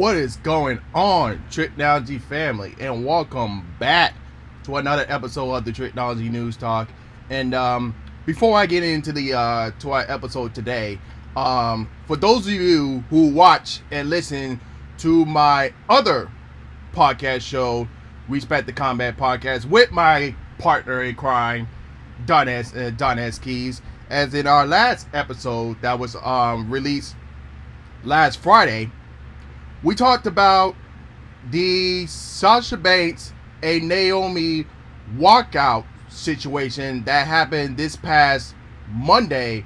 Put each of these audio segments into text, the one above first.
What is going on, Tricology family, and welcome back to another episode of the Tricology News Talk. And before I get into the to our episode today, for those of you who watch and listen to my other podcast show, Respect the Combat Podcast, with my partner in crime, Don S. Keys, as in our last episode that was released last Friday, we talked about the Sasha Banks and Naomi walkout situation that happened this past Monday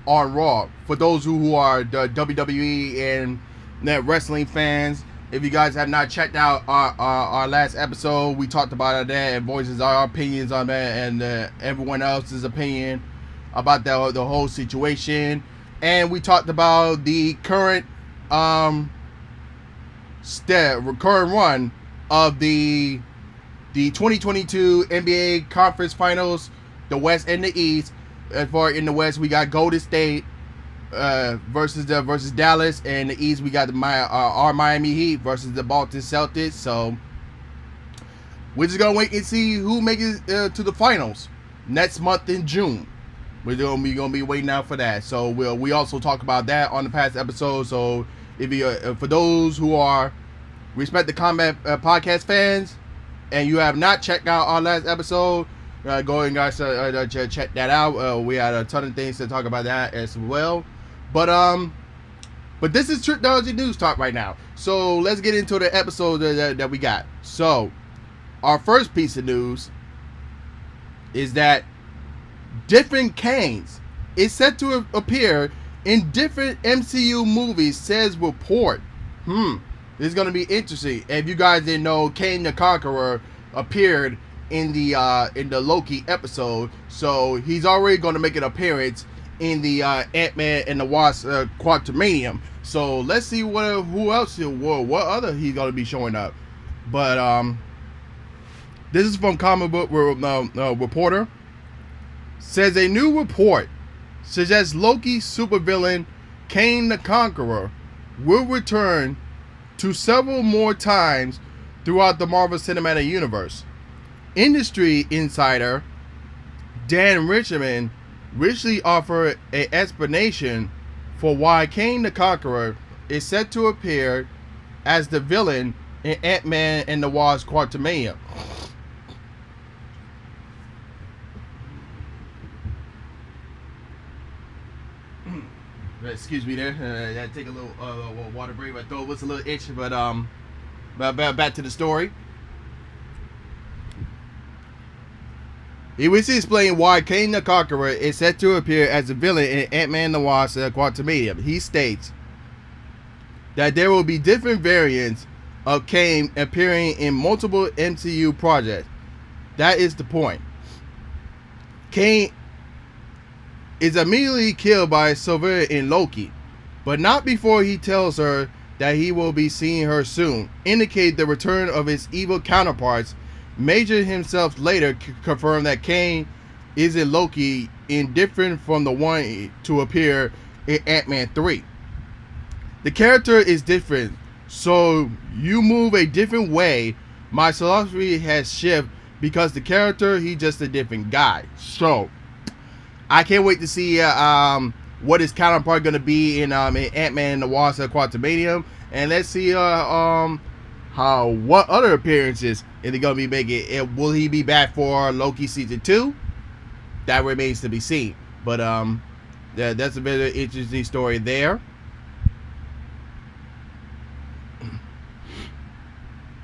on Raw. For those who are the WWE and net wrestling fans, if you guys have not checked out our last episode, we talked about that and voices our opinions on that and everyone else's opinion about the whole situation. And we talked about the current recurrent run of the 2022 NBA Conference Finals, the West and the East. As far in the West, we got Golden State versus Dallas, and the East we got our Miami Heat versus the Boston Celtics. So we're just gonna wait and see who makes it to the finals next month in June. We're gonna be waiting out for that. So we also talk about that on the past episode. So if you for those who are Respect the Combat podcast fans, and you have not checked out our last episode, go and guys check that out. We had a ton of things to talk about that as well. But this is Tricology News Talk right now. So let's get into the episode that we got. So our first piece of news is that different Kanes is set to appear in different MCU movies, says report. This is going to be interesting. If you guys didn't know, Kane the Conqueror appeared in the Loki episode, so he's already going to make an appearance in the Ant-Man and the Wasp Quantumanium. So let's see what other he's going to be showing up. But this is from Comic Book Reporter. Says a new report suggests Loki supervillain Kane the Conqueror will return to several more times throughout the Marvel Cinematic Universe. Industry insider Dan Richmond richly offered an explanation for why Kane the Conqueror is set to appear as the villain in Ant-Man and the Wasp Quantumania. Excuse me there. I had to take a little water break. My throat was a little itchy, but back to the story. He was explaining why Kane the Conqueror is set to appear as a villain in Ant-Man and the Wasp Quantumania. He states that there will be different variants of Kane appearing in multiple MCU projects. That is the point. Kane is immediately killed by Sylvia in Loki, but not before he tells her that he will be seeing her soon, indicate the return of his evil counterparts. Major himself later confirmed that Kane is in Loki, indifferent from the one to appear in Ant-Man 3. The character is different, so you move a different way. My philosophy has shifted because the character, he's just a different guy. So I can't wait to see what his counterpart going to be in Ant-Man and the Wasp Quantumanium, and let's see what other appearances is he going to be making. Will he be back for Loki season 2? That remains to be seen. But that's a very interesting story there.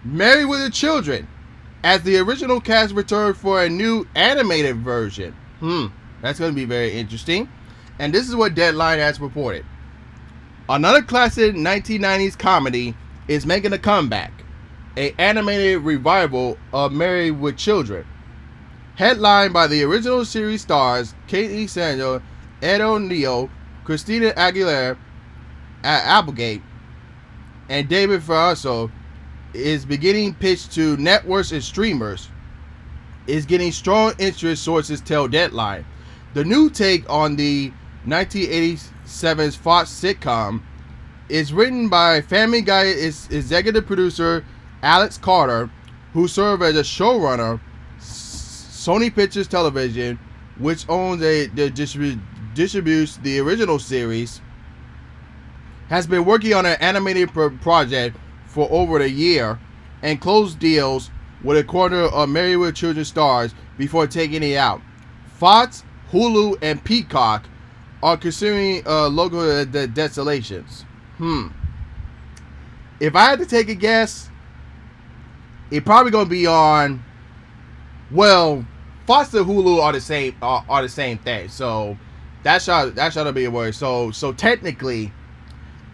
Married with the Children, as the original cast returned for a new animated version. That's going to be very interesting. And this is what Deadline has reported. Another classic 1990s comedy is making a comeback. An animated revival of Married with Children. Headlined by the original series stars Katie Samuel, Ed O'Neill, Christina Aguilera, Applegate, and David Faraso, is beginning pitch to networks and streamers. Is getting strong interest, sources tell Deadline. The new take on the 1987's Fox sitcom It's written by Family Guy executive producer Alex Carter, who served as a showrunner. Sony Pictures Television, which owns distributes the original series, has been working on an animated project for over a year and closed deals with a quarter of Married with Children stars before taking it out. Fox, Hulu, and Peacock are considering local desolations. If I had to take a guess, it probably gonna be on. Well, Fox and Hulu are the same thing, so that shall be a word. So technically,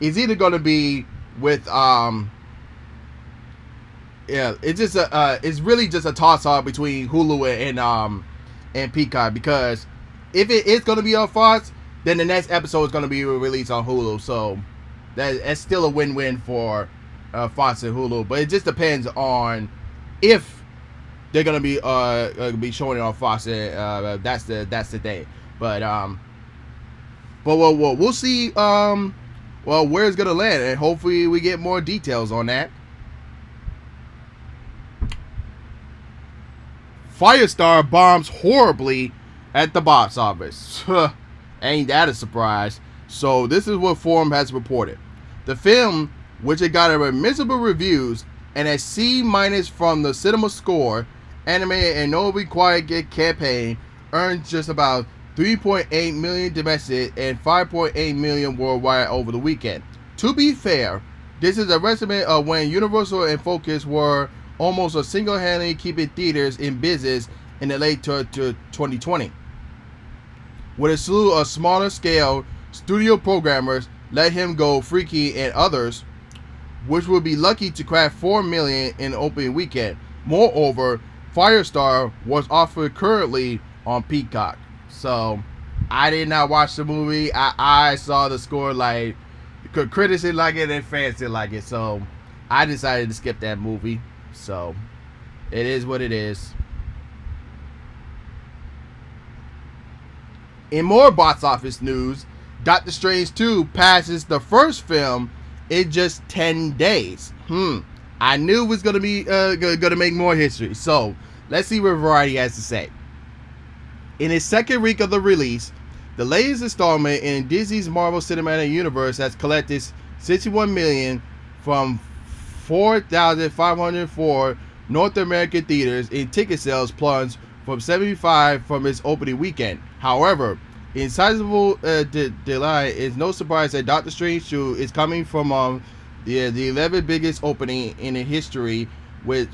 it's either gonna be with it's really just a toss up between Hulu and Peacock, because if it is gonna be on Fox, then the next episode is gonna be released on Hulu. So that's still a win-win for Fox and Hulu, but it just depends on if they're gonna be showing it on Fox. That's the thing. But we'll see. Where it's gonna land, and hopefully we get more details on that. Firestar bombs horribly at the box office. Ain't that a surprise? So this is what Forum has reported. The film, which it got a miserable reviews and a C- from the Cinema Score, animated and no required campaign, earned just about 3.8 million domestic and 5.8 million worldwide over the weekend. To be fair, this is a estimate of when Universal and Focus were almost a single-handedly keeping theaters in business in the late 2020. With a slew of smaller scale studio programmers, Let Him Go, Freaky, and others, which would be lucky to crack 4 million in opening weekend. Moreover, Firestar was offered currently on Peacock. So, I did not watch the movie. I saw the score, like, critics didn't like it and fans didn't like it. So, I decided to skip that movie. So, it is what it is. In more box office news, Doctor Strange 2 passes the first film in just 10 days. I knew it was going to be going to make more history. So, let's see what Variety has to say. In its second week of the release, the latest installment in Disney's Marvel Cinematic Universe has collected $61 million from 4,504 North American theaters, in ticket sales plunged from 75 from its opening weekend. However, in sizable delay, it's no surprise that Doctor Strange 2 is coming from the 11th biggest opening in history with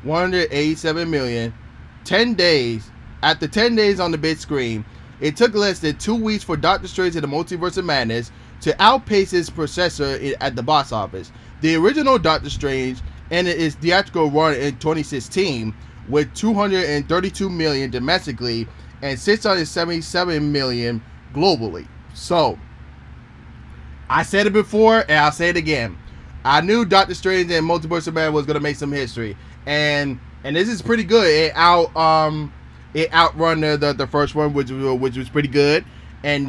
187 million. 10 days after 10 days on the big screen, it took less than 2 weeks for Doctor Strange in the Multiverse of Madness to outpace its predecessor at the box office. The original Doctor Strange ended its theatrical run in 2016 with 232 million domestically and 677 million globally. So, I said it before and I'll say it again. I knew Doctor Strange and Multiverse of Madness was going to make some history, and this is pretty good. It outrun the first one, which was pretty good. And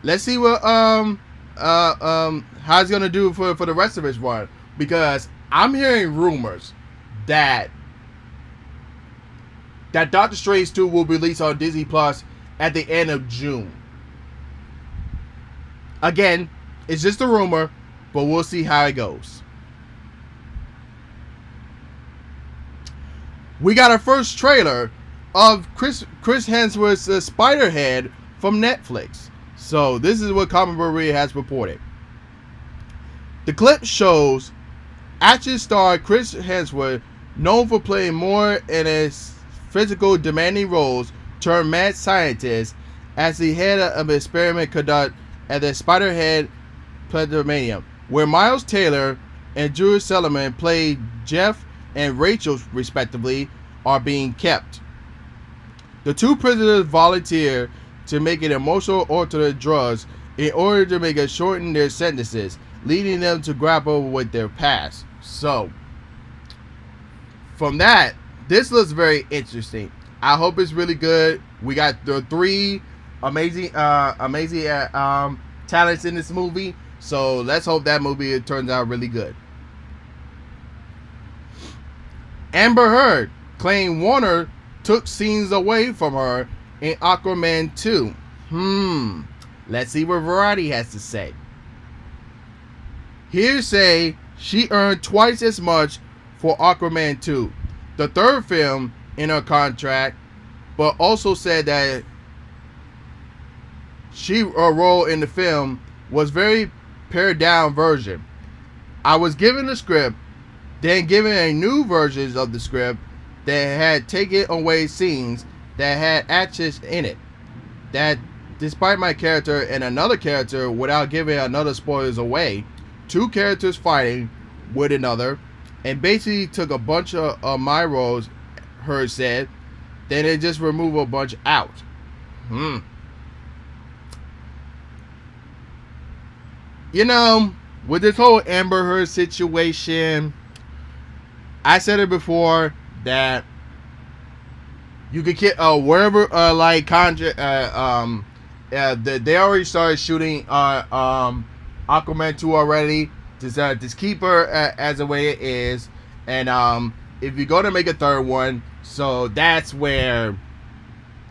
let's see what how it's gonna do for the rest of its run, because I'm hearing rumors that Doctor Strange 2 will be released on Disney Plus at the end of June. Again, it's just a rumor, but we'll see how it goes. We got our first trailer of Chris Hemsworth's Spider-Head from Netflix. So this is what Comic Book Read has reported. The clip shows action star Chris Hemsworth, known for playing more in his physical demanding roles, turned mad scientist, as the head of an experiment conducted at the Spider-Head Planetarium, where Miles Taylor and Drew Sellerman, played Jeff and Rachel respectively, are being kept. The two prisoners volunteer to make an emotional alternate drugs in order to make it shorten their sentences, leading them to grapple with their past. So, from that, this looks very interesting. I hope it's really good. We got the three amazing talents in this movie. So let's hope that movie turns out really good. Amber Heard claimed Warner took scenes away from her in Aquaman 2. Let's see what Variety has to say. Hearsay she earned twice as much for Aquaman 2, the third film in her contract, but also said that her role in the film was very pared down version. I was given the script, then given a new version of the script that had taken away scenes that had actions in it. That despite my character and another character, without giving another spoilers away, two characters fighting with another, and basically took a bunch of my roles, Heard said, then they just remove a bunch out. You know, with this whole Amber Heard situation, I said it before that you could get wherever like contract they already started shooting Aquaman 2 already. Just keep her as the way it is, and if you're gonna make a third one, so that's where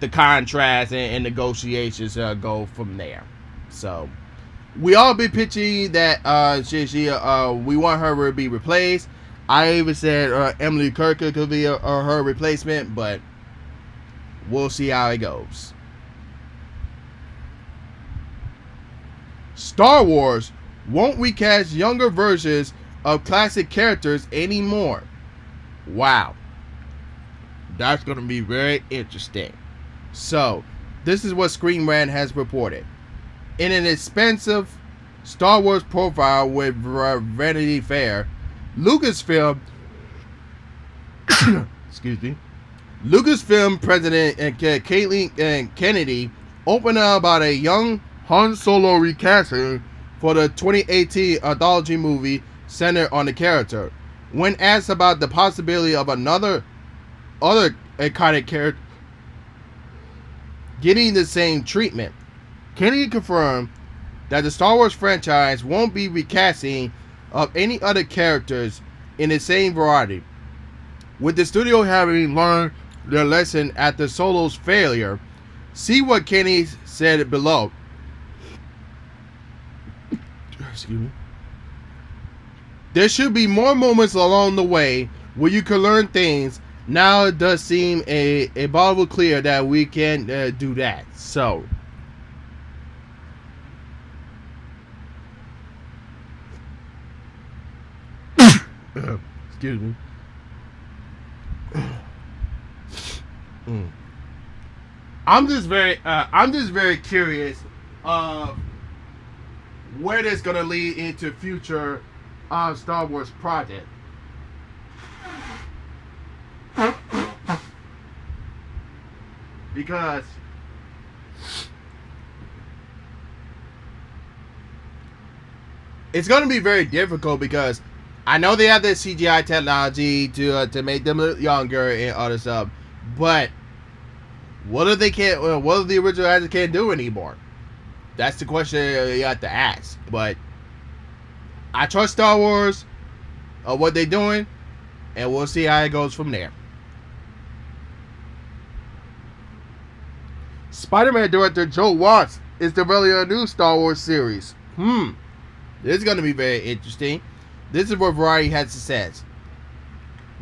the contracts and negotiations go from there. So we all been pitching that we want her to be replaced. I even said Emily Kirker could be her replacement, but we'll see how it goes. Star Wars won't recast younger versions of classic characters anymore. Wow. That's going to be very interesting. So, this is what Screen Rant has reported. In an expensive Star Wars profile with Vanity Fair, Lucasfilm Lucasfilm president Kathleen Kennedy opened up about a young Han Solo recasting for the 2018 anthology movie centered on the character. When asked about the possibility of other iconic character getting the same treatment, Kennedy confirmed that the Star Wars franchise won't be recasting of any other characters in the same variety. With the studio having learned their lesson after Solo's failure, see what Kennedy said below. Excuse me. There should be more moments along the way where you can learn things. Now it does seem abundantly clear that we can do that. So, excuse me. I'm just very curious of where this gonna lead into future Star Wars project. Because it's gonna be very difficult, because I know they have the CGI technology to make them look younger and other stuff, but what if they can't? What if the original actors can't do anymore? That's the question you have to ask. But I trust Star Wars of what they're doing, and we'll see how it goes from there. Spider-Man director Joe Watts is developing a new Star Wars series. This is going to be very interesting. This is what Variety has to say.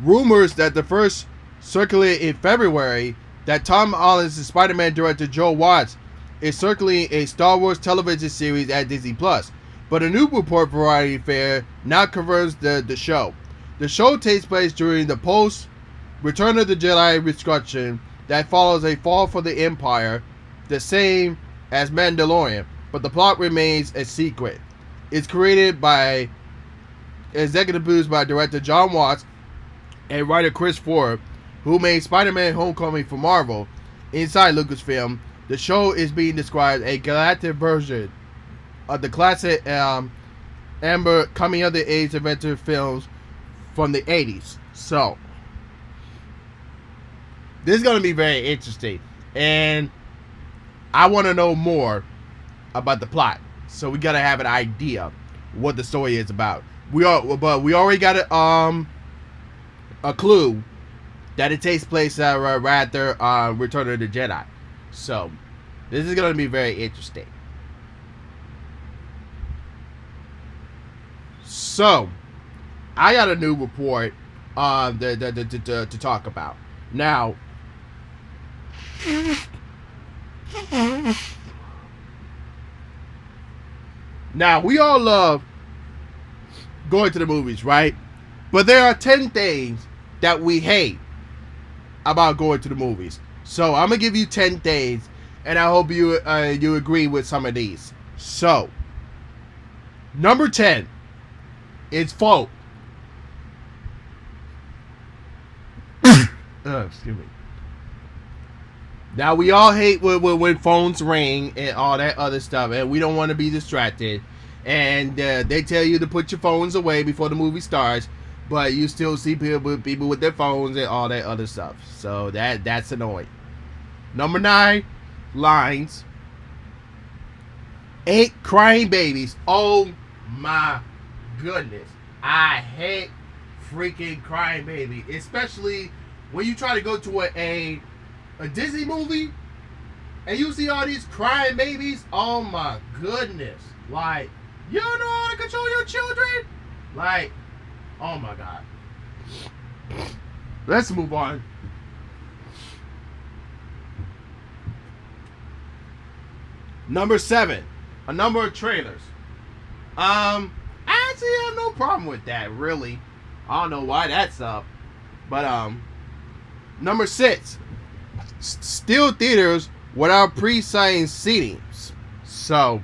Rumors that the first circulated in February that Tom Holland's Spider-Man director Joe Watts is circulating a Star Wars television series at Disney+. But a new report Variety Fair now confirms the show. The show takes place during the post-Return of the Jedi reconstruction that follows a fall for the Empire, the same as Mandalorian, but the plot remains a secret. It's created by executive produced by director John Watts and writer Chris Ford, who made Spider-Man Homecoming for Marvel. Inside Lucasfilm, the show is being described as a galactic version of the classic Amber coming of the age adventure films from the 80s. So, this is going to be very interesting, and I want to know more about the plot. So we gotta have an idea what the story is about. But we already got a clue that it takes place right after Return of the Jedi. So this is gonna be very interesting. So I got a new report to talk about now. Now, we all love going to the movies, right? But there are 10 things that we hate about going to the movies. So I'm going to give you 10 things, and I hope you agree with some of these. So, number 10 is phone. Excuse me. Now, we all hate when phones ring and all that other stuff, and we don't want to be distracted. And they tell you to put your phones away before the movie starts, but you still see people with their phones and all that other stuff. So that's annoying. Number 9, lines. 8, crying babies. Oh my goodness. I hate freaking crying baby, especially when you try to go to a Disney movie and you see all these crying babies. Oh my goodness. Like, you don't know how to control your children? Like, oh my God. Let's move on. Number 7, a number of trailers. I actually have no problem with that, really. I don't know why that's up. But number 6, still theaters without pre-signed seating. So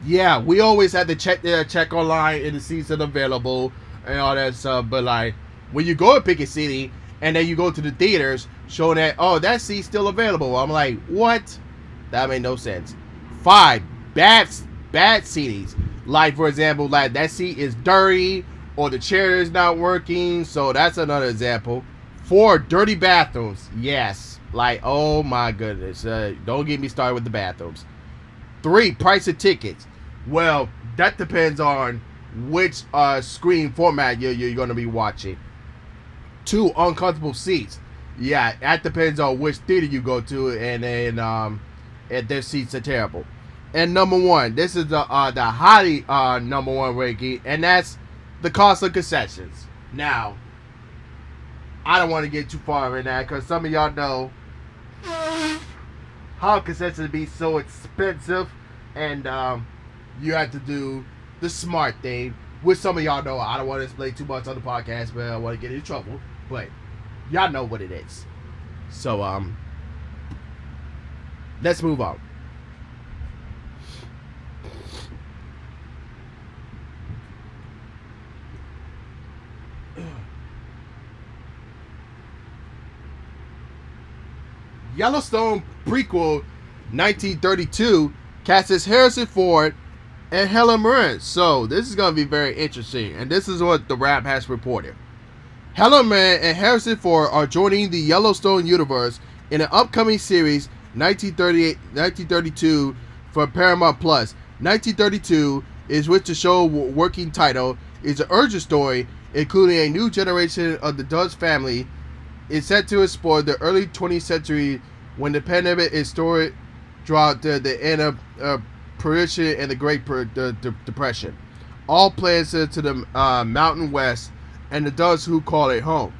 yeah, we always have to check online and the seats are available and all that stuff. But like, when you go to pick a seating and then you go to the theaters showing that, oh, that seat's still available, I'm like, what? That made no sense. 5, bad seatings. Like, for example, like that seat is dirty or the chair is not working. So that's another example. 4, dirty bathrooms. Yes. Like, oh my goodness. Don't get me started with the bathrooms. 3, price of tickets. Well, that depends on which screen format you're going to be watching. 2, uncomfortable seats. Yeah, that depends on which theater you go to, and then if their seats are terrible. And number 1, this is the highly number 1 ranking, and that's the cost of concessions. Now, I don't want to get too far in that because some of y'all know how concessions be so expensive, and you have to do the smart thing, which some of y'all know. I don't want to explain too much on the podcast, but I don't want to get in trouble. But y'all know what it is. So let's move on. Yellowstone prequel 1932 casts Harrison Ford and Helen Mirren. So this is going to be very interesting, and this is what the Wrap has reported. Helen Mirren and Harrison Ford are joining the Yellowstone universe in an upcoming series 1932 for Paramount Plus. 1932 is which the show working title is an urgent story including a new generation of the Dutch family. It's set to explore the early 20th century when the pandemic is stored throughout the end of Prussian and the Great Depression. All plans to the Mountain West and the Dutch who call it home.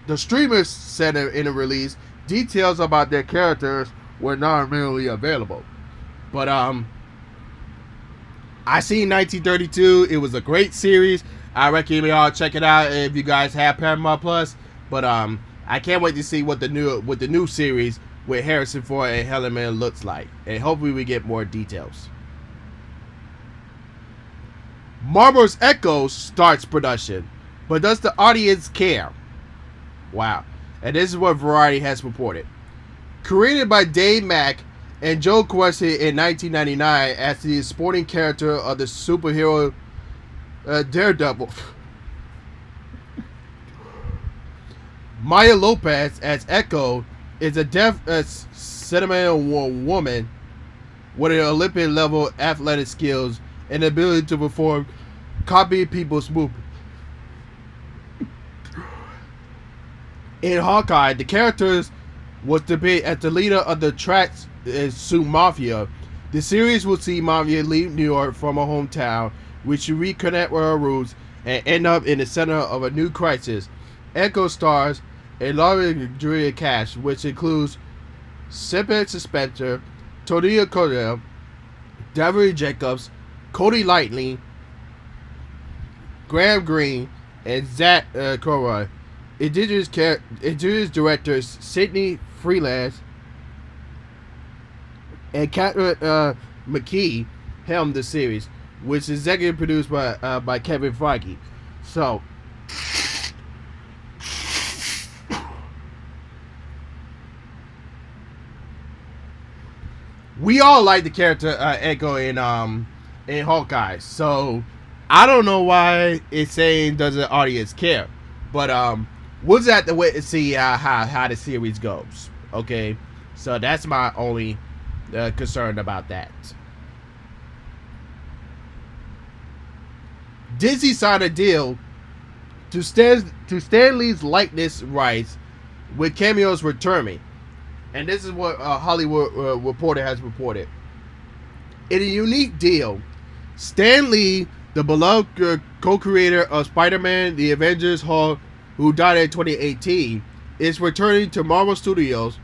The streamers said in a release, details about their characters were not immediately available. But I seen 1932. It was a great series. I recommend y'all check it out if you guys have Paramount Plus. But I can't wait to see what the new series with Harrison Ford and Helen Mirren looks like, and hopefully we get more details. Marvel's Echo starts production, but does the audience care? Wow. And this is what Variety has reported. Created by Dave Mack and Joe Questy in 1999 as the supporting character of the superhero Daredevil, Maya Lopez as Echo is a deaf sentimental woman with an Olympic level athletic skills and ability to perform copy people's movements. In Hawkeye, the characters was depicted as the leader of the Tracks Suit Mafia. The series will see Mafia leave New York from her hometown, which she reconnect with her roots and end up in the center of a new crisis. Echo stars a large jury cast, which includes Sepe Spencer, Todia Cordell, Davy Jacobs, Cody Lightning, Graham Greene, and Zach Crowe. Indigenous directors Sidney Freelance and Catherine McKee helmed the series, which is executive produced by Kevin Feige. So, we all like the character Echo in Hawkeye. So, I don't know why it's saying does the audience care, but we'll just have to wait and see how the series goes. Okay, so that's my only concern about that. Disney signed a deal to Stan Lee's likeness rights with cameos returning. And this is what Hollywood Reporter has reported. In a unique deal, Stan Lee, the beloved co-creator of Spider-Man, The Avengers, Hulk, who died in 2018, is returning to Marvel Studios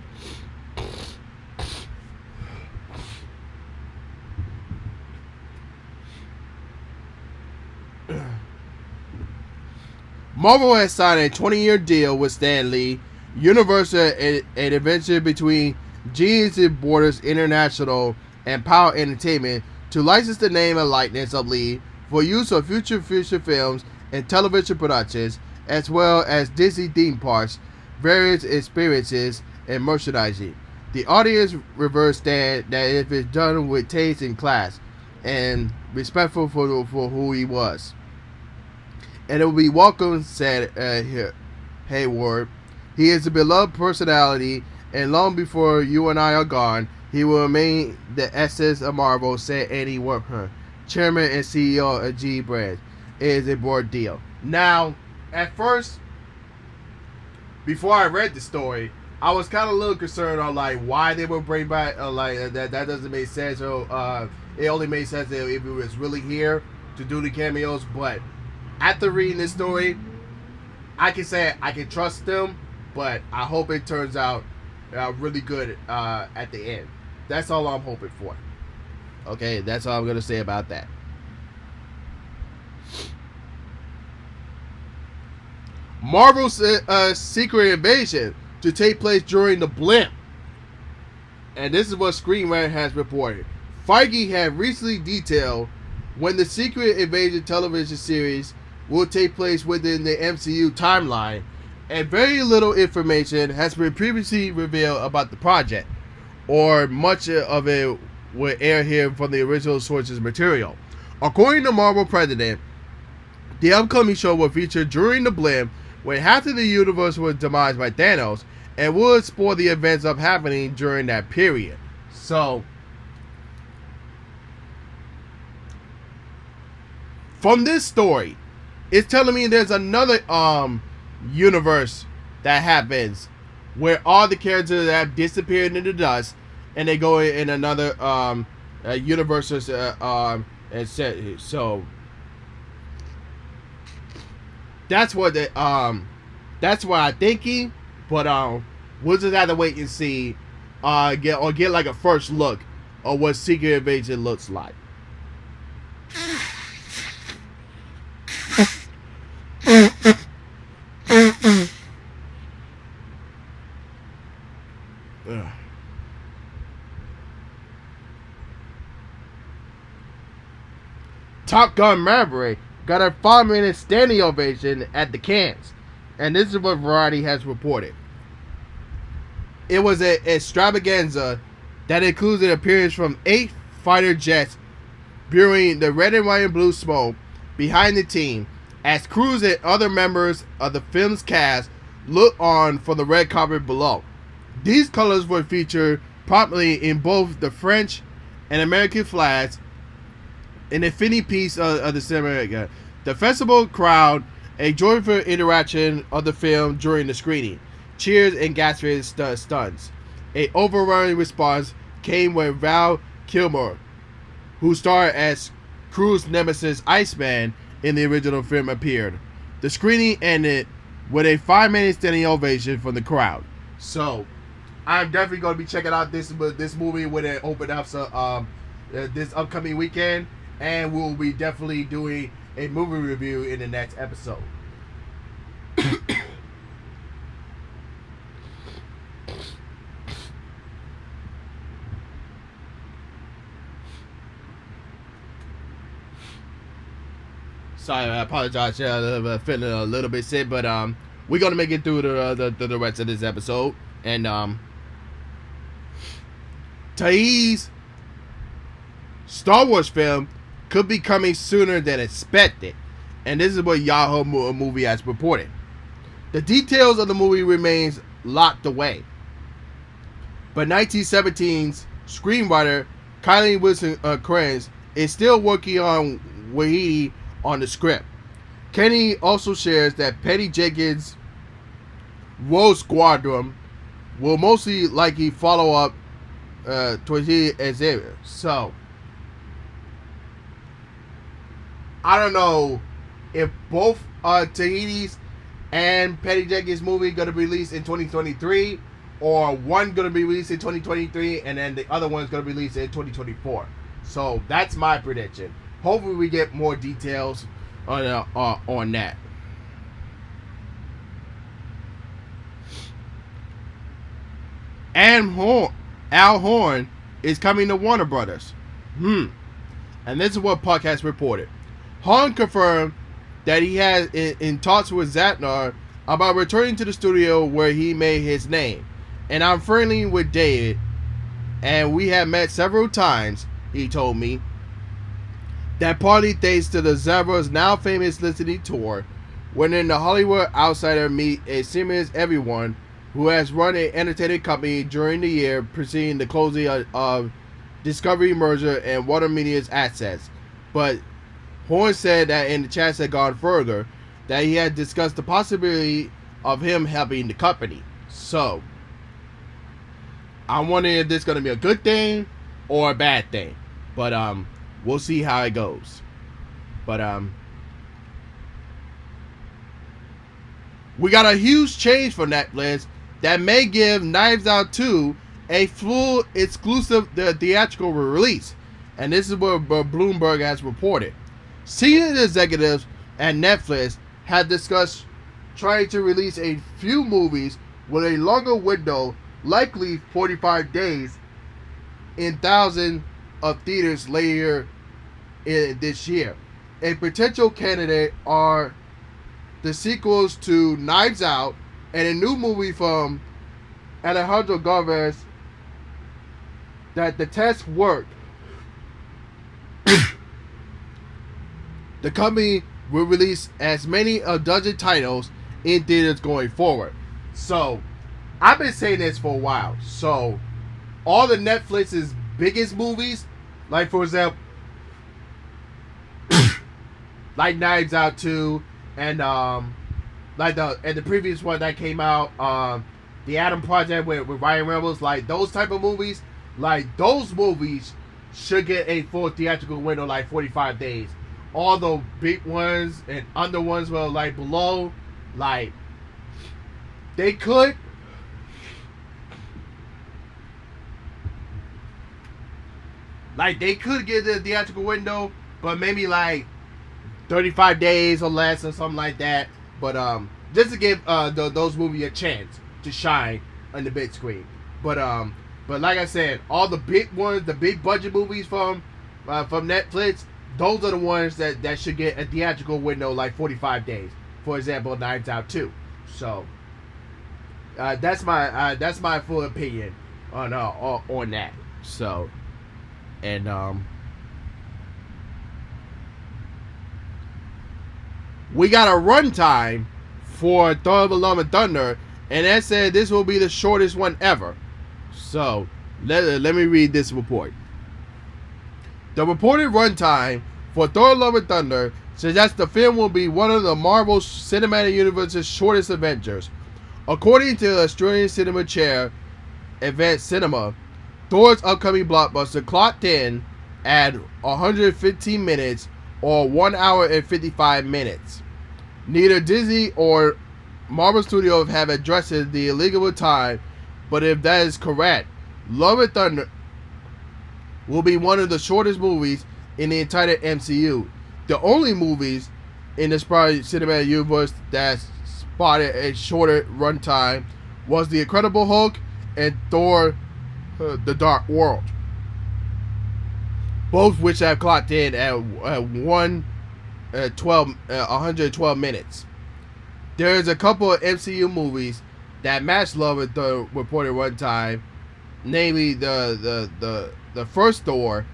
Marvel has signed a 20-year deal with Stan Lee, Universal, an adventure between Genius Borders International and Power Entertainment, to license the name and likeness of Lee for use of future films and television productions, as well as Disney theme parks, various experiences, and merchandising. The audience reversed that if it's done with taste and class, and respectful for who he was. And it will be welcome, said Hayward. He is a beloved personality, and long before you and I are gone, he will remain the essence of Marvel, said Andy Werner, chairman and CEO of G Brands. It is a board deal. Now, at first, before I read the story, I was kind of a little concerned on like why they would bring back like that doesn't make sense. So it only made sense if it was really here to do the cameos. But after reading this story, I can say I can trust them, but I hope it turns out really good at the end. That's all I'm hoping for. Okay, that's all I'm gonna say about that. Marvel's Secret Invasion to take place during the blimp. And this is what Screen Rant has reported. Feige had recently detailed when the Secret Invasion television series will take place within the MCU timeline, and very little information has been previously revealed about the project, or much of it will air here from the original sources material. According to Marvel president, the upcoming show will feature during the blimp when half of the universe was demised by Thanos, and will explore the events of happening during that period. So, from this story, it's telling me there's another universe that happens where all the characters have disappeared into dust, and they go in another universe. And so that's what that's what I'm thinking. But we'll just have to wait and see, get like a first look of what Secret Invasion looks like. Top Gun Maverick got a 5-minute standing ovation at the Cannes, and this is what Variety has reported. It was an extravaganza that includes an appearance from 8 fighter jets spewing the red and white and blue smoke behind the team, as crews and other members of the film's cast look on for the red carpet below. These colors were featured prominently in both the French and American flags, an infinity piece of the cinema. The festival crowd a joyful interaction of the film during the screening. Cheers and gasping stuns. A overwhelming response came when Val Kilmer, who starred as Cruz's nemesis Iceman in the original film, appeared. The screening ended with a 5-minute standing ovation from the crowd. So, I'm definitely going to be checking out this movie when it opens up this upcoming weekend, and we'll be definitely doing a movie review in the next episode. Sorry, I apologize. I'm feeling a little bit sick, but we're gonna make it through the rest of this episode. And Tahiti's Star Wars film could be coming sooner than expected, and this is what Yahoo Movie has reported. The details of the movie remains locked away, but 1917's screenwriter Kylie Wilson Kranz is still working on Wahidi on the script. Kenny also shares that Patty Jenkins' Rogue Squadron will mostly likely follow up Tahiti as Xavier. So, I don't know if both Tahiti's and Patty Jenkins' movie going to be released in 2023, or one going to be released in 2023 and then the other one's going to be released in 2024. So that's my prediction. Hopefully we get more details on that. And Al Horn is coming to Warner Brothers. And this is what podcast reported. Horn confirmed that he has in talks with Zatnar about returning to the studio where he made his name. And I'm friendly with David, and we have met several times, he told me. That partly thanks to the Zavra's now famous listening tour, wherein the Hollywood outsider meet a seamless everyone who has run an entertainment company during the year preceding the closing of Discovery merger and Warner Media's assets. But Horn said that in the chats had gone further, that he had discussed the possibility of him helping the company. So, I'm wondering if this is going to be a good thing or a bad thing. But, we'll see how it goes. But, we got a huge change from Netflix that may give Knives Out 2 a full exclusive theatrical release. And this is what Bloomberg has reported. Senior executives at Netflix have discussed trying to release a few movies with a longer window, likely 45 days, in thousands of theaters later in this year. A potential candidate are the sequels to Knives Out and a new movie from Alejandro Gomez that the test worked. The company will release as many a dozen titles in theaters going forward. So, I've been saying this for a while. So, all the Netflix's biggest movies, like for example, like Knives Out 2, and the previous one that came out, the Adam Project with Ryan Reynolds, like those type of movies, like those movies should get a full theatrical window, like 45 days. All the big ones and under ones were like below, like they could get the theatrical window, but maybe like 35 days or less or something like that. But just to give those movies a chance to shine on the big screen. But like I said, all the big ones, the big budget movies from Netflix, those are the ones that should get a theatrical window like 45 days. For example, Knives Out 2. So that's my full opinion on that. So, and we got a runtime for Thor: Love and Thunder, and that said this will be the shortest one ever. So let me read this report. The reported runtime for Thor: Love and Thunder suggests the film will be one of the Marvel Cinematic Universe's shortest adventures. According to Australian cinema chair Event Cinema, Thor's upcoming blockbuster clocked in at 115 minutes or 1 hour and 55 minutes. Neither Disney or Marvel Studios have addressed the illegal time, but if that is correct, Love and Thunder will be one of the shortest movies in the entire MCU. The only movies in the cinematic universe that spotted a shorter runtime was The Incredible Hulk and Thor: The Dark World, both which have clocked in at 112 minutes. There's a couple of MCU movies that match Love and Thunder reported runtime, namely the first Thor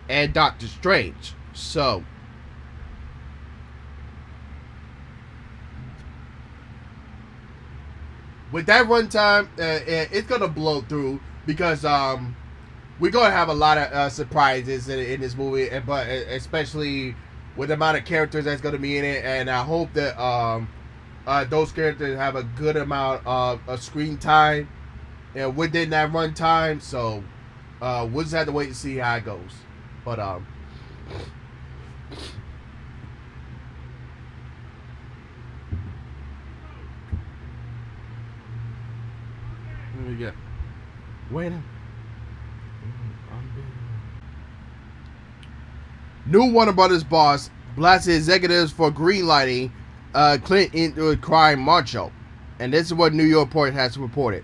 and Doctor Strange. So with that runtime, it's gonna blow through because we're gonna have a lot of surprises in this movie, but especially with the amount of characters that's gonna be in it, and I hope that those characters have a good amount of screen time and within that runtime. So we'll just have to wait and see how it goes. But what do we get? Wait. New Warner Brothers boss blasted executives for greenlighting Clint into Crying Macho. And this is what New York Post has reported.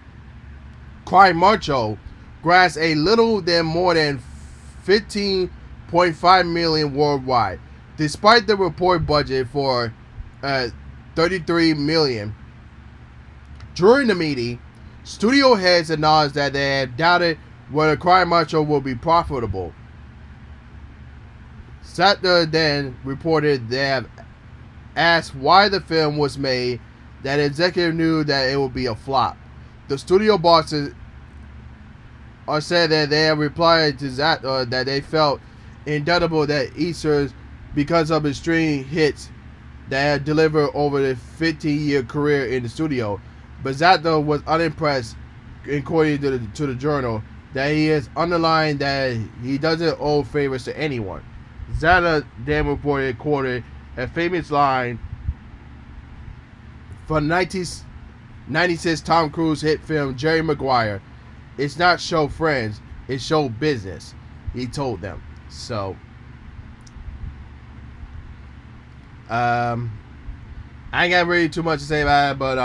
Crying Macho grasped a little than more than 15.5 million worldwide, despite the report budget for 33 million. During the meeting, studio heads acknowledged that they had doubted whether Crying Macho will be profitable. Sattler then reported they have asked why the film was made, that the executive knew that it would be a flop. The studio bosses said that they have replied to Sattler that they felt indebtable that Easter's because of extreme hits that had delivered over the 15-year career in the studio. But Sattler was unimpressed, according to the journal, that he has underlined that he doesn't owe favors to anyone. Zata then quoted a famous line from 1996 Tom Cruise hit film Jerry Maguire. "It's not show friends, it's show business," he told them. So, I ain't got really too much to say about it, but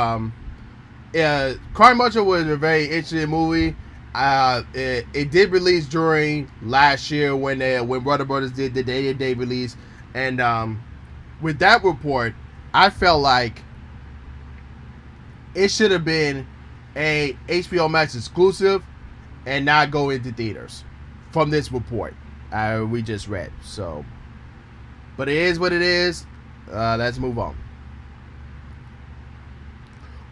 Crying Macho was a very interesting movie. It did release during last year when Warner Brothers did the day-to-day release, and with that report, I felt like it should have been a HBO Max exclusive and not go into theaters from this report we just read. So, but it is what it is. Let's move on.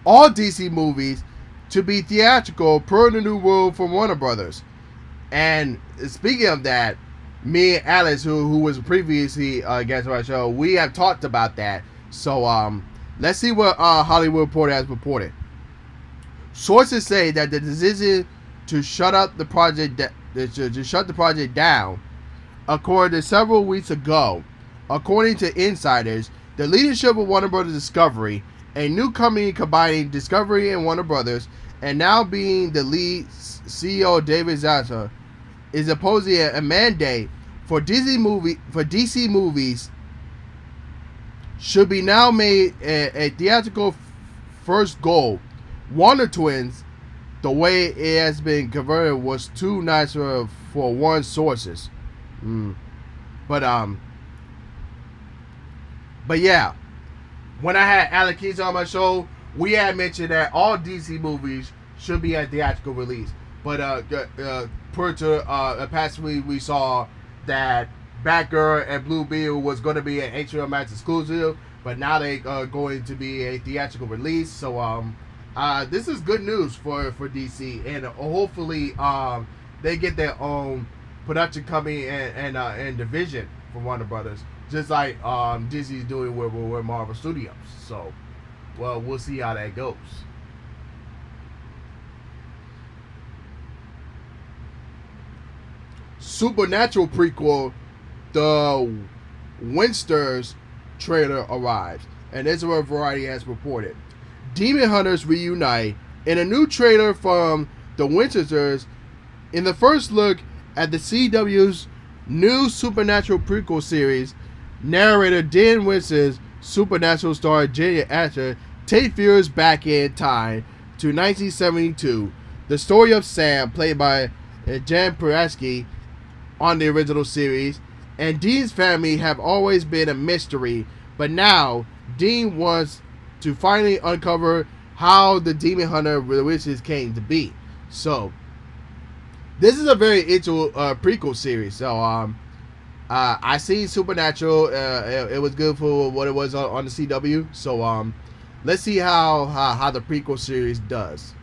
All DC movies to be theatrical per the new rule from Warner Brothers. And speaking of that, me and Alex, who was previously a guest on our show, we have talked about that. So let's see what Hollywood Reporter has reported. Sources say that the decision to shut the project down occurred several weeks ago. According to insiders, the leadership of Warner Brothers Discovery, a new company combining Discovery and Warner Brothers, and now being the lead CEO David Zaslav, is opposing a mandate for DC movies should be now made a theatrical first goal. Warner Twins, the way it has been converted, was too nice for one sources. But yeah, when I had Alec Keys on my show, we had mentioned that all DC movies should be a theatrical release. But per to past week, we saw that Batgirl and Blue Beetle was going to be an HBO Max exclusive, but now they are going to be a theatrical release. So this is good news for DC, and hopefully they get their own production company and division for Warner Brothers, just like Disney's doing with Marvel Studios. So, well, we'll see how that goes. Supernatural prequel, The Winsters trailer arrives, and this is what Variety has reported. Demon Hunters reunite in a new trailer from The Winsters. In the first look at the CW's new Supernatural prequel series, narrator Dan Winster's Supernatural star Jane Asher take viewers back in time to 1972. The story of Sam, played by Jan Pulaski on the original series, and Dean's family have always been a mystery, but now Dean wants to finally uncover how the Demon Hunter witches came to be. So, this is a very interesting prequel series. So, I seen Supernatural. It was good for what it was on the CW. So, let's see how the prequel series does.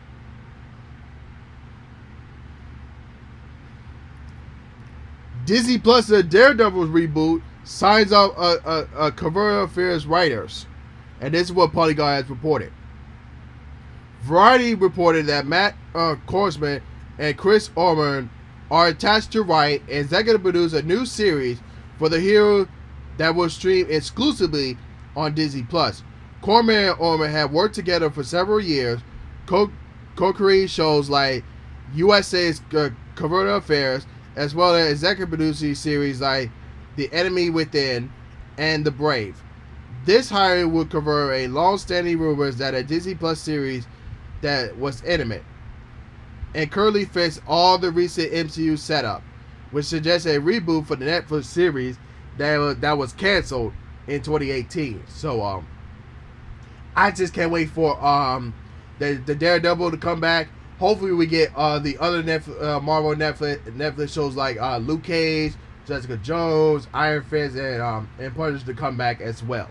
Disney Plus, the Daredevil reboot, signs off a Covert Affairs writers. And this is what Polygon has reported. Variety reported that Matt Korsman and Chris Orman are attached to write and executive produce a new series for the hero that will stream exclusively on Disney Plus. Corman and Orman have worked together for several years, co-creating shows like USA's Covert Affairs, as well as executive producing series like The Enemy Within and The Brave. This hiring would cover a long-standing rumors that a Disney Plus series that was intimate and currently fits all the recent MCU setup, which suggests a reboot for the Netflix series that was canceled in 2018. So I just can't wait for the Daredevil to come back. Hopefully we get the other Marvel Netflix shows like Luke Cage, Jessica Jones, Iron Fist, and Punisher to come back as well.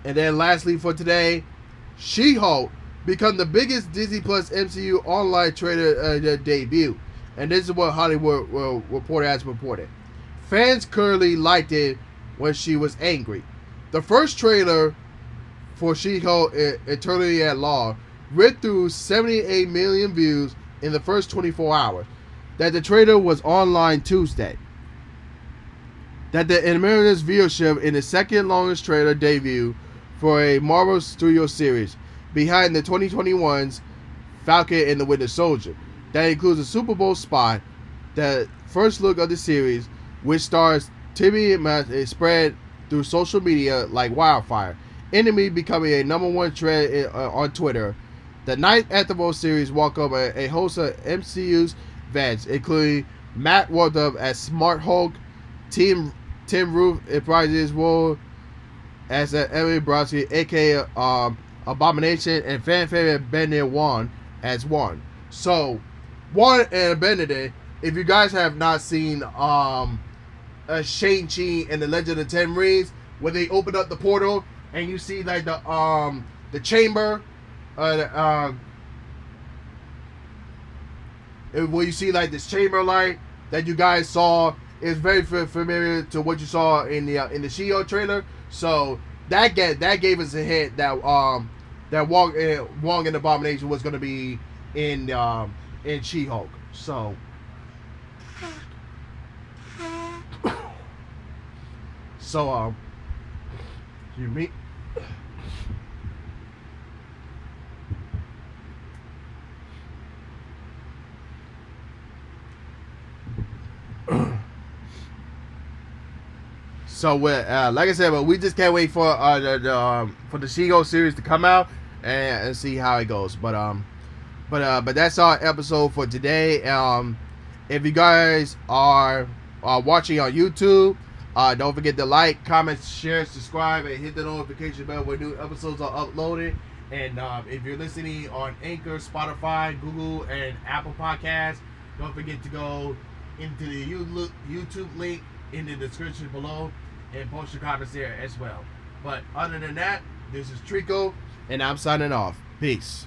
And then lastly for today, She-Hulk become the biggest Disney Plus MCU online trailer debut. And this is what Hollywood Reporter has reported. Fans currently liked it when she was angry. The first trailer for She-Hulk Eternity at Law ripped through 78 million views in the first 24 hours. That the trailer was online Tuesday. That the enormous viewership in the second longest trailer debut for a Marvel Studios series, behind the 2021's Falcon and the Winter Soldier. That includes a Super Bowl spot, the first look of the series, which stars Timmy and Matt, spread through social media like wildfire. Enemy becoming a #1 trend on Twitter. The night after the series walk up a host of MCU's vets, including Matt Wardub as Smart Hulk, Tim Roof reprises his role as Emily Brodsky, aka Abomination, and fan favorite Benedict Wong as Wong. So, Wong and Benedict, if you guys have not seen Shang-Chi and the Legend of the Ten Rings, where they open up the portal and you see like the chamber, where you see like this chamber light that you guys saw is very familiar to what you saw in the She-Hulk trailer. So that gave us a hint that Wong and Abomination was going to be in She-Hulk. So you meet. So like I said, but we just can't wait for the She-Hulk series to come out and see how it goes. But that's our episode for today. If you guys are watching on YouTube, don't forget to like, comment, share, subscribe, and hit the notification bell when new episodes are uploaded. And if you're listening on Anchor, Spotify, Google, and Apple Podcasts, don't forget to go into the YouTube link in the description below and post your comments there as well. But other than that, this is Trico, and I'm signing off. Peace.